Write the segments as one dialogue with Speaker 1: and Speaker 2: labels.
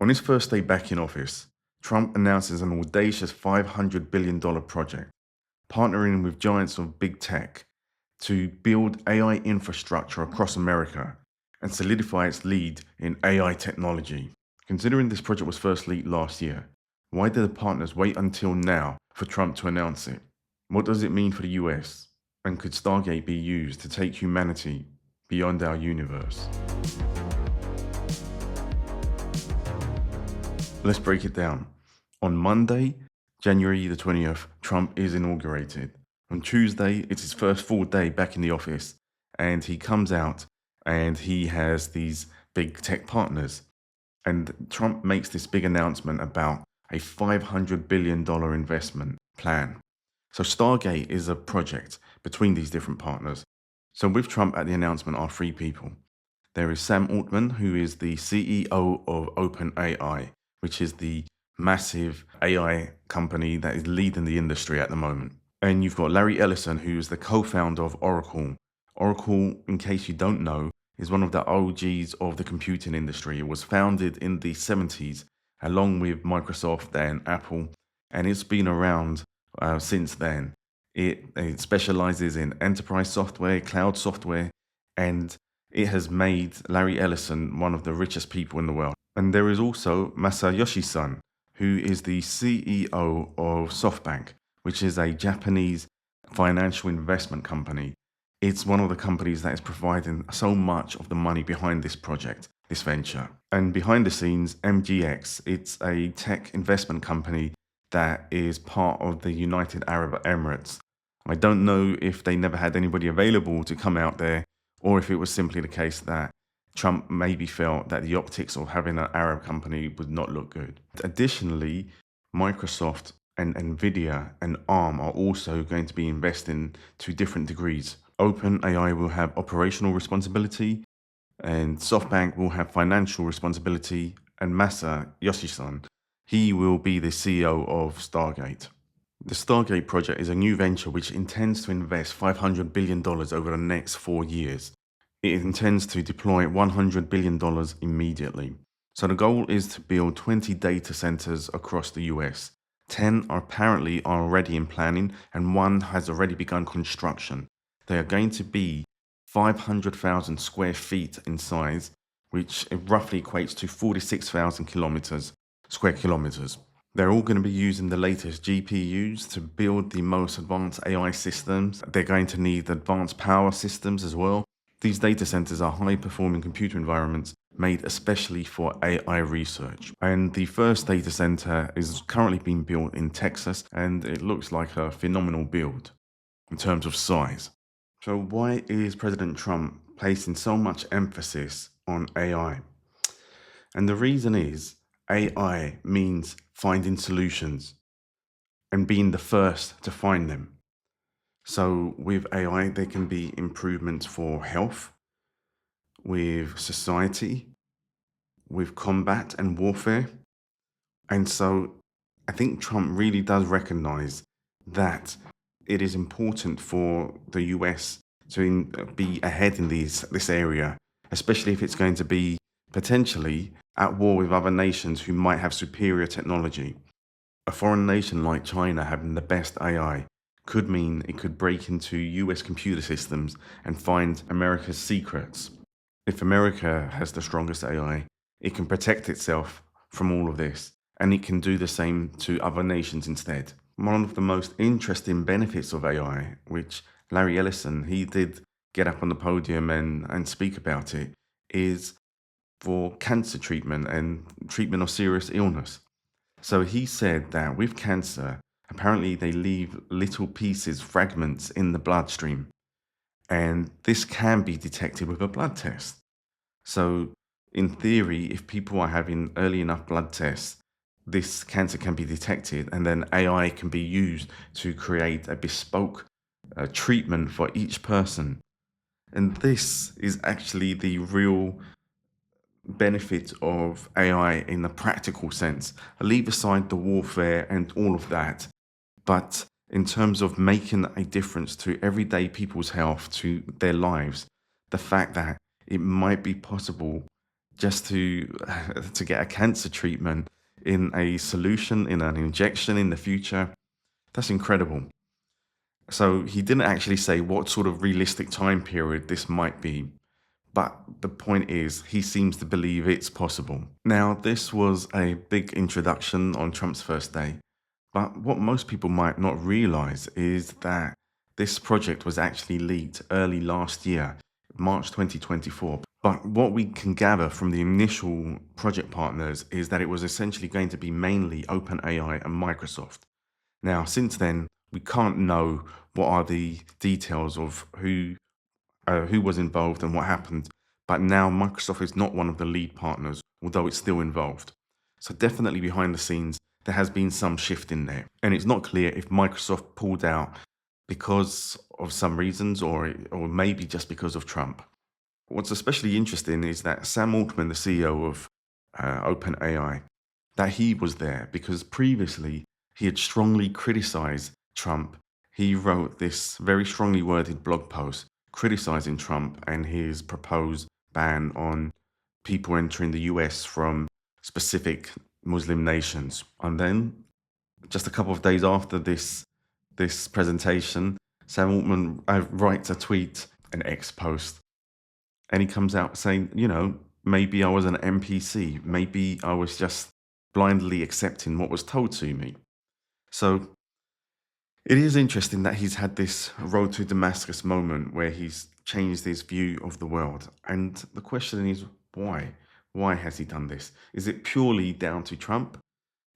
Speaker 1: On his first day back in office, Trump announces an audacious $500 billion project, partnering with giants of big tech to build AI infrastructure across America and solidify its lead in AI technology. Considering this project was first leaked last year, why did the partners wait until now for Trump to announce it? What does it mean for the US? And could Stargate be used to take humanity beyond our universe? Let's break it down. On Monday, January the 20th, Trump is inaugurated. On Tuesday, it's his first full day back in the office, and he comes out and he has these big tech partners. And Trump makes this big announcement about a $500 billion investment plan. So Stargate is a project between these different partners. So with Trump at the announcement are three people. There is Sam Altman, who is the CEO of OpenAI, which is the massive AI company that is leading the industry at the moment. And you've got Larry Ellison, who is the co-founder of Oracle. Oracle, in case you don't know, is one of the OGs of the computing industry. It was founded in the 70s, along with Microsoft and Apple, and it's been around since then. It specializes in enterprise software, cloud software, and it has made Larry Ellison one of the richest people in the world. And there is also Masayoshi Son, who is the CEO of SoftBank, which is a Japanese financial investment company. It's one of the companies that is providing so much of the money behind this project, this venture. And behind the scenes, MGX, it's a tech investment company that is part of the United Arab Emirates. I don't know if they never had anybody available to come out there, or if it was simply the case that Trump maybe felt that the optics of having an Arab company would not look good. Additionally, Microsoft and Nvidia and ARM are also going to be investing to different degrees. OpenAI will have operational responsibility, and SoftBank will have financial responsibility, and Masayoshi Son, he will be the CEO of Stargate. The Stargate Project is a new venture which intends to invest $500 billion over the next 4 years. It intends to deploy $100 billion immediately. So the goal is to build 20 data centers across the US. 10 are apparently already in planning, and one has already begun construction. They are going to be 500,000 square feet in size, which roughly equates to 46,000 square kilometers. They're all going to be using the latest GPUs to build the most advanced AI systems. They're going to need advanced power systems as well. These data centers are high-performing computer environments made especially for AI research. And the first data center is currently being built in Texas, and it looks like a phenomenal build in terms of size. So why is President Trump placing so much emphasis on AI? And the reason is AI means finding solutions and being the first to find them. So with AI, there can be improvements for health, with society, with combat and warfare. And so I think Trump really does recognize that it is important for the US to be ahead in this area, especially if it's going to be potentially at war with other nations who might have superior technology. A foreign nation like China having the best AI could mean it could break into US computer systems and find America's secrets. If America has the strongest AI, it can protect itself from all of this, and it can do the same to other nations instead. One of the most interesting benefits of AI, which Larry Ellison, he did get up on the podium and speak about it, is for cancer treatment and treatment of serious illness. So he said that with cancer, apparently they leave little pieces, fragments in the bloodstream, and this can be detected with a blood test. So in theory, if people are having early enough blood tests, this cancer can be detected, and then AI can be used to create a bespoke treatment for each person. And this is actually the real benefit of AI in a practical sense. Leave aside the warfare and all of that, but in terms of making a difference to everyday people's health, to their lives, the fact that it might be possible just to to get a cancer treatment in a solution, in an injection in the future. That's incredible. So he didn't actually say what sort of realistic time period this might be, but the point is, he seems to believe it's possible. Now, this was a big introduction on Trump's first day, but what most people might not realize is that this project was actually leaked early last year, March 2024. But what we can gather from the initial project partners is that it was essentially going to be mainly OpenAI and Microsoft. Now, since then, we can't know what are the details of who was involved and what happened. But now Microsoft is not one of the lead partners, although it's still involved. So definitely behind the scenes, there has been some shift in there. And it's not clear if Microsoft pulled out because of some reasons or maybe just because of Trump. What's especially interesting is that Sam Altman, the CEO of OpenAI, that he was there because previously he had strongly criticized Trump. He wrote this very strongly worded blog post criticizing Trump and his proposed ban on people entering the US from specific Muslim nations. And then, just a couple of days after this presentation, Sam Altman writes a tweet, an X post, and he comes out saying, maybe I was an NPC, maybe I was just blindly accepting what was told to me. So it is interesting that he's had this road to Damascus moment where he's changed his view of the world. And the question is, why? Why has he done this? Is it purely down to Trump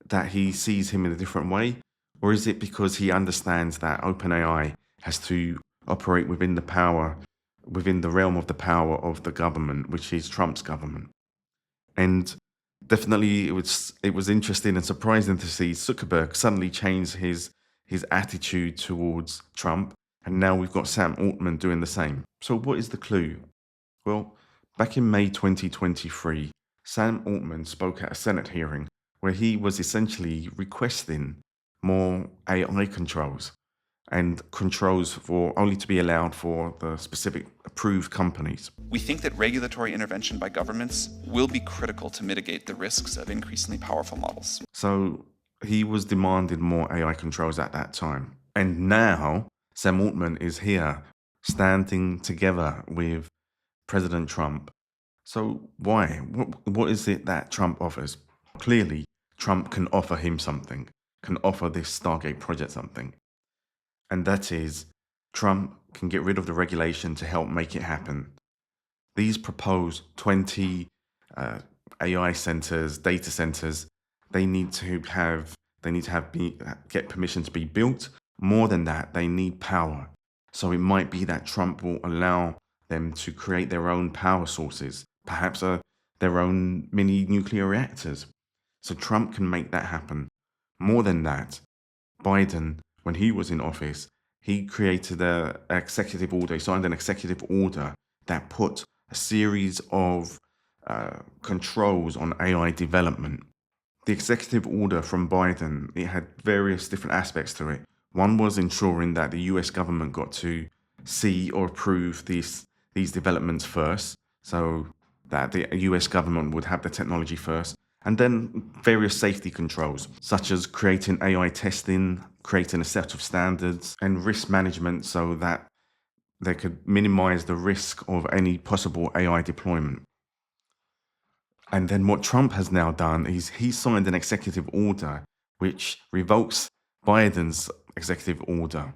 Speaker 1: that he sees him in a different way? Or is it because he understands that OpenAI has to operate within the realm of the power of the government, which is Trump's government? And definitely it was interesting and surprising to see Zuckerberg suddenly change his attitude towards Trump, and now we've got Sam Altman doing the same. So what is the clue? Well, back in May 2023, Sam Altman spoke at a Senate hearing where he was essentially requesting more AI controls and controls for only to be allowed for the specific approved companies.
Speaker 2: We think that regulatory intervention by governments will be critical to mitigate the risks of increasingly powerful models.
Speaker 1: So he was demanding more AI controls at that time. And now Sam Altman is here standing together with President Trump. So why? What is it that Trump offers? Clearly, Trump can offer him something, can offer this Stargate Project something. And that is, Trump can get rid of the regulation to help make it happen. These proposed 20 uh, AI centers, data centers, they need to get permission to be built. More than that, they need power. So it might be that Trump will allow them to create their own power sources, perhaps their own mini nuclear reactors. So Trump can make that happen. More than that, Biden, when he was in office, he created he signed an executive order that put a series of controls on AI development. The executive order from Biden, it had various different aspects to it. One was ensuring that the US government got to see or approve these developments first, so that the US government would have the technology first. And then various safety controls, such as creating AI testing, creating a set of standards, and risk management so that they could minimize the risk of any possible AI deployment. And then what Trump has now done is he signed an executive order which revokes Biden's executive order,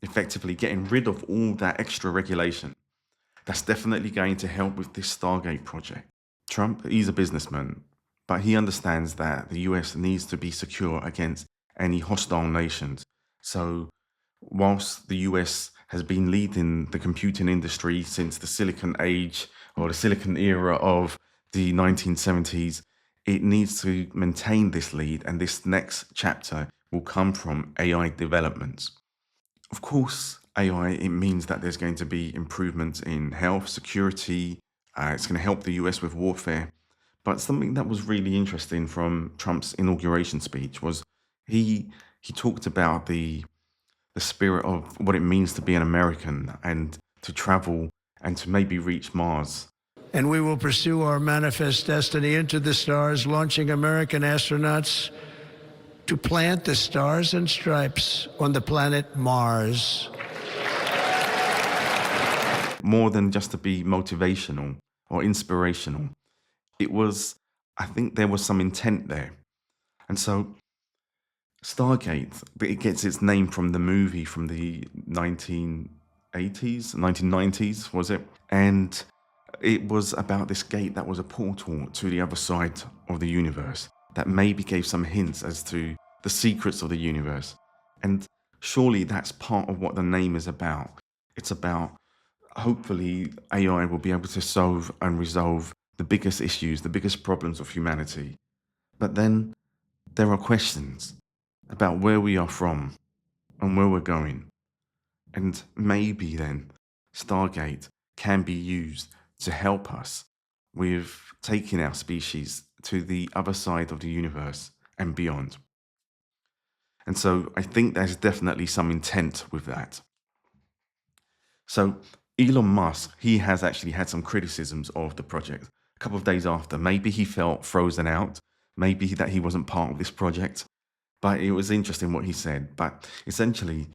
Speaker 1: effectively getting rid of all that extra regulation. That's definitely going to help with this Stargate project. Trump, he's a businessman, but he understands that the US needs to be secure against any hostile nations. So whilst the US has been leading the computing industry since the Silicon Age or the Silicon era of the 1970s, it needs to maintain this lead, and this next chapter will come from AI developments. Of course, AI, it means that there's going to be improvements in health, security. It's going to help the US with warfare. But something that was really interesting from Trump's inauguration speech was he talked about the spirit of what it means to be an American and to travel and to maybe reach Mars.
Speaker 3: and we will pursue our manifest destiny into the stars, launching American astronauts to plant the stars and stripes on the planet Mars.
Speaker 1: More than just to be motivational or inspirational. I think there was some intent there. And so Stargate, it gets its name from the movie from the 1980s, 1990s, was it? And it was about this gate that was a portal to the other side of the universe that maybe gave some hints as to the secrets of the universe. And surely that's part of what the name is about. It's about, hopefully, AI will be able to solve and resolve the biggest issues, the biggest problems of humanity. But then there are questions about where we are from and where we're going. And maybe then Stargate can be used to help us with taking our species to the other side of the universe and beyond. And so I think there's definitely some intent with that. So Elon Musk, he has actually had some criticisms of the project. A couple of days after, maybe he felt frozen out, maybe that he wasn't part of this project. But it was interesting what he said. But essentially,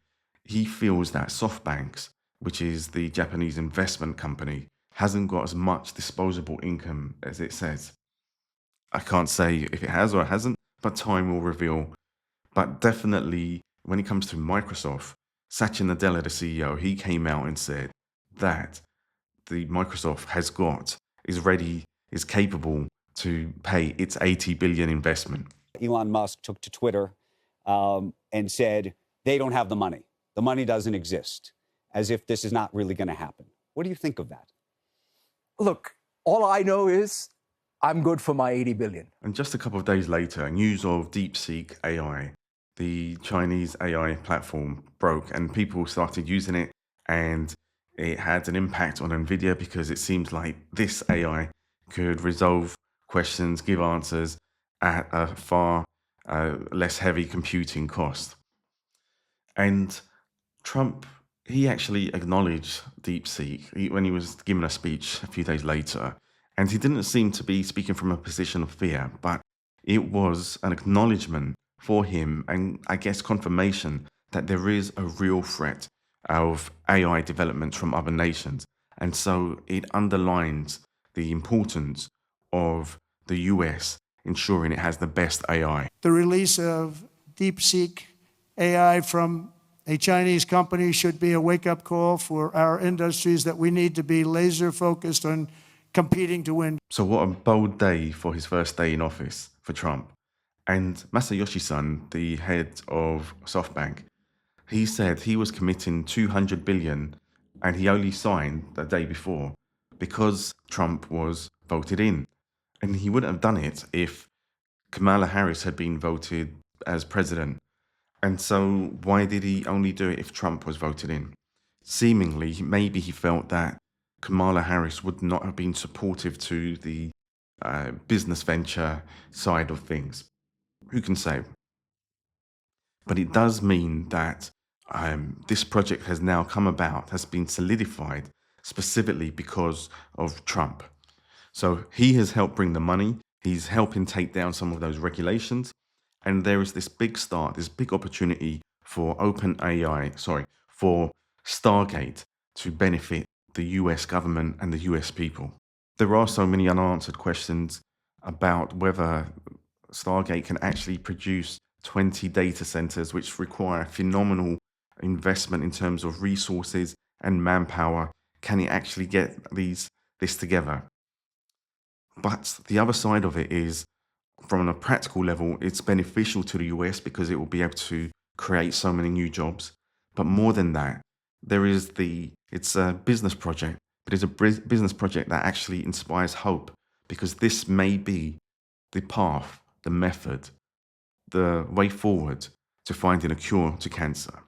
Speaker 1: he feels that SoftBank, which is the Japanese investment company, hasn't got as much disposable income as it says. I can't say if it has or it hasn't, but time will reveal. But definitely, when it comes to Microsoft, Satya Nadella, the CEO, he came out and said that the Microsoft is ready, is capable to pay its 80 billion investment.
Speaker 4: Elon Musk took to Twitter and said, they don't have the money. The money doesn't exist, as if this is not really going to happen. What do you think of that?
Speaker 5: Look, all I know is I'm good for my 80 billion.
Speaker 1: And just a couple of days later, news of DeepSeek AI, the Chinese AI platform, broke and people started using it, and it had an impact on NVIDIA because it seems like this AI could resolve questions, give answers at a far less heavy computing cost. And Trump, he actually acknowledged DeepSeek when he was giving a speech a few days later. And he didn't seem to be speaking from a position of fear, but it was an acknowledgement for him and I guess confirmation that there is a real threat of AI development from other nations. And so it underlines the importance of the US ensuring it has the best AI.
Speaker 3: The release of DeepSeek AI from a Chinese company should be a wake-up call for our industries that we need to be laser focused on competing to win.
Speaker 1: So what a bold day for his first day in office for Trump. And Masayoshi Son, the head of SoftBank, he said he was committing 200 billion and he only signed the day before because Trump was voted in. And he wouldn't have done it if Kamala Harris had been voted as president. And so why did he only do it if Trump was voted in? Seemingly, maybe he felt that Kamala Harris would not have been supportive to the business venture side of things. Who can say? But it does mean that this project has now come about, has been solidified specifically because of Trump. So he has helped bring the money. He's helping take down some of those regulations. And there is this big start, this big opportunity for for Stargate to benefit the US government and the US people. There are so many unanswered questions about whether Stargate can actually produce 20 data centers, which require phenomenal investment in terms of resources and manpower. Can it actually get this together? But the other side of it is, from a practical level, it's beneficial to the US because it will be able to create so many new jobs. But more than that, it's a business project, but it's a business project that actually inspires hope because this may be the path, the method, the way forward to finding a cure to cancer.